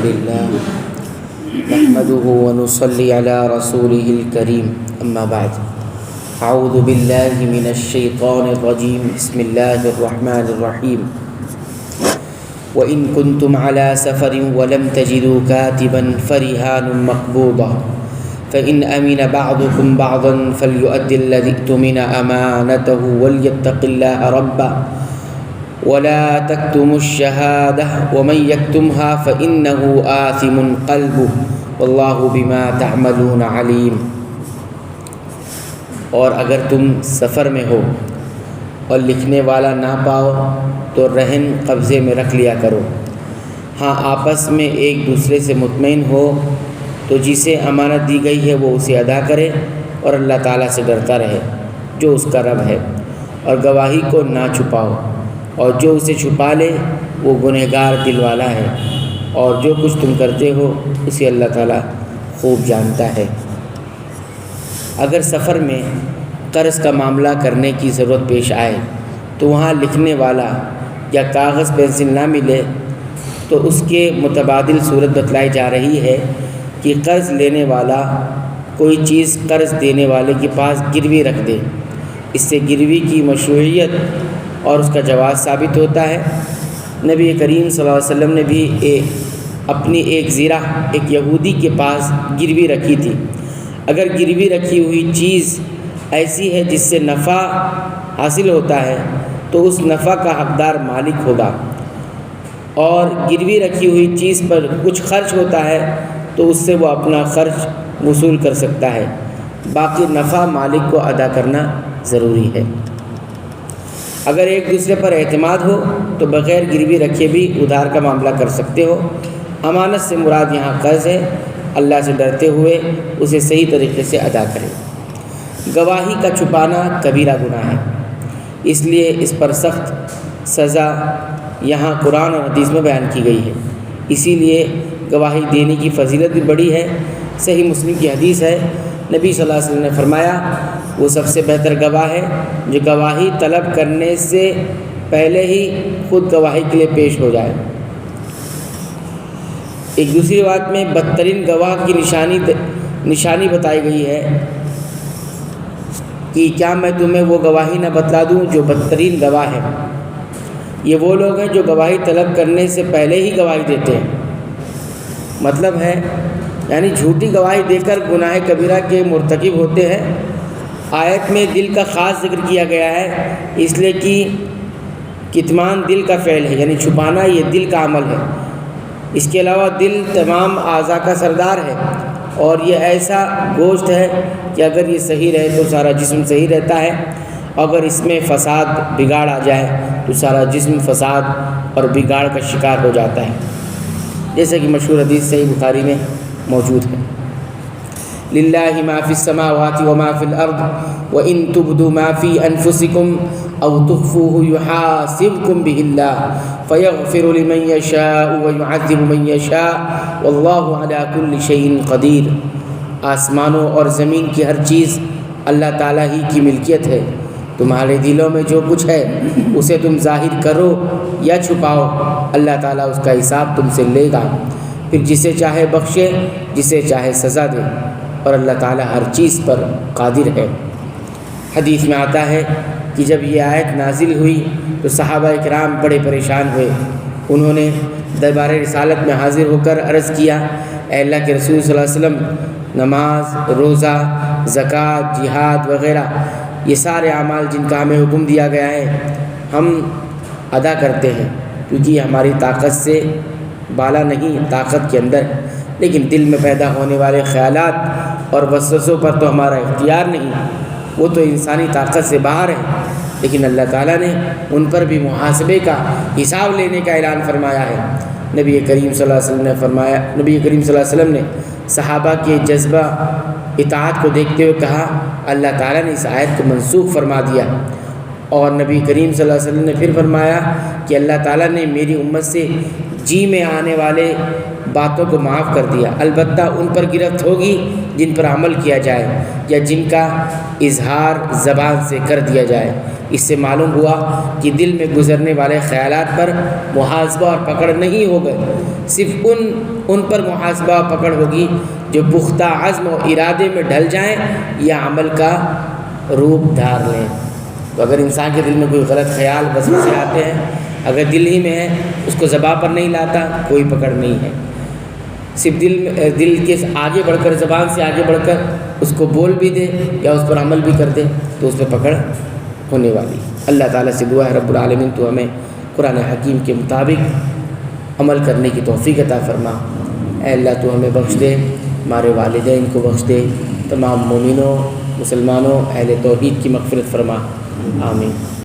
لله نحمده ونصلي على رسوله الكريم أما بعد أعوذ بالله من الشيطان الرجيم بسم الله الرحمن الرحيم وإن كنتم على سفر ولم تجدوا كاتبا فرهان مقبوضة فإن أمن بعضكم بعضا فليؤدي الذي اؤتمن أمانته وليتق الله ربه ولا تكتموا الشهادة ومن يكتمها فإنه آثم قلبه والله بما تعملون عليم۔ اور اگر تم سفر میں ہو اور لکھنے والا نہ پاؤ تو رہن قبضے میں رکھ لیا کرو۔ ہاں آپس میں ایک دوسرے سے مطمئن ہو تو جسے امانت دی گئی ہے وہ اسے ادا کرے اور اللہ تعالیٰ سے ڈرتا رہے جو اس کا رب ہے، اور گواہی کو نہ چھپاؤ، اور جو اسے چھپا لے وہ گنہگار دل والا ہے، اور جو کچھ تم کرتے ہو اسے اللہ تعالیٰ خوب جانتا ہے۔ اگر سفر میں قرض کا معاملہ کرنے کی ضرورت پیش آئے تو وہاں لکھنے والا یا کاغذ پینسل نہ ملے تو اس کے متبادل صورت بتلائی جا رہی ہے کہ قرض لینے والا کوئی چیز قرض دینے والے کے پاس گروی رکھ دے۔ اس سے گروی کی مشروعیت اور اس کا جواز ثابت ہوتا ہے۔ نبی کریم صلی اللہ علیہ وسلم نے بھی اپنی ایک زیرہ ایک یہودی کے پاس گروی رکھی تھی۔ اگر گروی رکھی ہوئی چیز ایسی ہے جس سے نفع حاصل ہوتا ہے تو اس نفع کا حقدار مالک ہوگا، اور گروی رکھی ہوئی چیز پر کچھ خرچ ہوتا ہے تو اس سے وہ اپنا خرچ وصول کر سکتا ہے، باقی نفع مالک کو ادا کرنا ضروری ہے۔ اگر ایک دوسرے پر اعتماد ہو تو بغیر گروی رکھے بھی ادھار کا معاملہ کر سکتے ہو۔ امانت سے مراد یہاں قرض ہے، اللہ سے ڈرتے ہوئے اسے صحیح طریقے سے ادا کرے۔ گواہی کا چھپانا کبیرہ گناہ ہے، اس لیے اس پر سخت سزا یہاں قرآن اور حدیث میں بیان کی گئی ہے۔ اسی لیے گواہی دینے کی فضیلت بھی بڑی ہے۔ صحیح مسلم کی حدیث ہے، نبی صلی اللہ علیہ وسلم نے فرمایا وہ سب سے بہتر گواہ ہے جو گواہی طلب کرنے سے پہلے ہی خود گواہی کے لیے پیش ہو جائے۔ ایک دوسری بات میں بدترین گواہ کی نشانی بتائی گئی ہے کہ کیا میں تمہیں وہ گواہی نہ بتلا دوں جو بدترین گواہ ہے۔ یہ وہ لوگ ہیں جو گواہی طلب کرنے سے پہلے ہی گواہی دیتے ہیں، مطلب ہے یعنی جھوٹی گواہی دے کر گناہ کبیرہ کے مرتکب ہوتے ہیں۔ آیت میں دل کا خاص ذکر کیا گیا ہے، اس لیے کہ کتمان دل کا فعل ہے، یعنی چھپانا یہ دل کا عمل ہے۔ اس کے علاوہ دل تمام اعضاء کا سردار ہے، اور یہ ایسا گوشت ہے کہ اگر یہ صحیح رہے تو سارا جسم صحیح رہتا ہے، اگر اس میں فساد بگاڑ آ جائے تو سارا جسم فساد اور بگاڑ کا شکار ہو جاتا ہے، جیسے کہ مشہور حدیث صحیح بخاری میں موجود ہے۔ للہ ما فی السماوات وما فی الارض وان تبدوا ما فی انفسکم او تخفوه یحاسبکم به اللہ فیغفر لمن یشاء ویعذب من یشاء واللہ علی کل شیء قدیر۔ آسمانوں اور زمین کی ہر چیز اللہ تعالیٰ ہی کی ملکیت ہے۔ تمہارے دلوں میں جو کچھ ہے اسے تم ظاہر کرو یا چھپاؤ، اللہ تعالیٰ اس کا حساب تم سے لے گا، پھر جسے چاہے بخشے جسے چاہے سزا دے، اور اللہ تعالیٰ ہر چیز پر قادر ہے۔ حدیث میں آتا ہے کہ جب یہ آیت نازل ہوئی تو صحابہ کرام بڑے پریشان ہوئے۔ انہوں نے دربار رسالت میں حاضر ہو کر عرض کیا، اے اللہ کے رسول صلی اللہ علیہ وسلم، نماز، روزہ، زکوٰۃ، جہاد وغیرہ یہ سارے اعمال جن کا ہمیں حکم دیا گیا ہے ہم ادا کرتے ہیں، کیونکہ یہ ہماری طاقت سے بالا نہیں، طاقت کے اندر ہے، لیکن دل میں پیدا ہونے والے خیالات اور وسوسوں پر تو ہمارا اختیار نہیں، وہ تو انسانی طاقت سے باہر ہے، لیکن اللہ تعالیٰ نے ان پر بھی محاسبے کا حساب لینے کا اعلان فرمایا ہے۔ نبی کریم صلی اللہ علیہ وسلم نے فرمایا، نبی کریم صلی اللہ علیہ وسلم نے صحابہ کے جذبہ اطاعت کو دیکھتے ہوئے کہا اللہ تعالیٰ نے اس آیت کو منسوخ فرما دیا، اور نبی کریم صلی اللہ علیہ وسلم نے پھر فرمایا کہ اللہ تعالیٰ نے میری امت سے جی میں آنے والے باتوں کو معاف کر دیا، البتہ ان پر گرفت ہوگی جن پر عمل کیا جائے یا جن کا اظہار زبان سے کر دیا جائے۔ اس سے معلوم ہوا کہ دل میں گزرنے والے خیالات پر محاسبہ اور پکڑ نہیں ہوگا، صرف ان پر محاسبہ اور پکڑ ہوگی جو پختہ عزم و ارادے میں ڈھل جائیں یا عمل کا روپ دھار لیں۔ تو اگر انسان کے دل میں کوئی غلط خیال وسوسے آتے ہیں، اگر دل ہی میں ہے، اس کو زبان پر نہیں لاتا، کوئی پکڑ نہیں ہے۔ صرف دل کے آگے بڑھ کر، زبان سے آگے بڑھ کر اس کو بول بھی دے یا اس پر عمل بھی کر دے تو اس پہ پکڑ ہونے والی۔ اللہ تعالیٰ سے دعا ہے رب العالمین تو ہمیں قرآن حکیم کے مطابق عمل کرنے کی توفیق عطا فرما۔ اے اللہ تو ہمیں بخش دے، ہمارے والدین کو بخش دے، تمام مومنوں، مسلمانوں، اہل توحید کی مغفرت فرما، آمین۔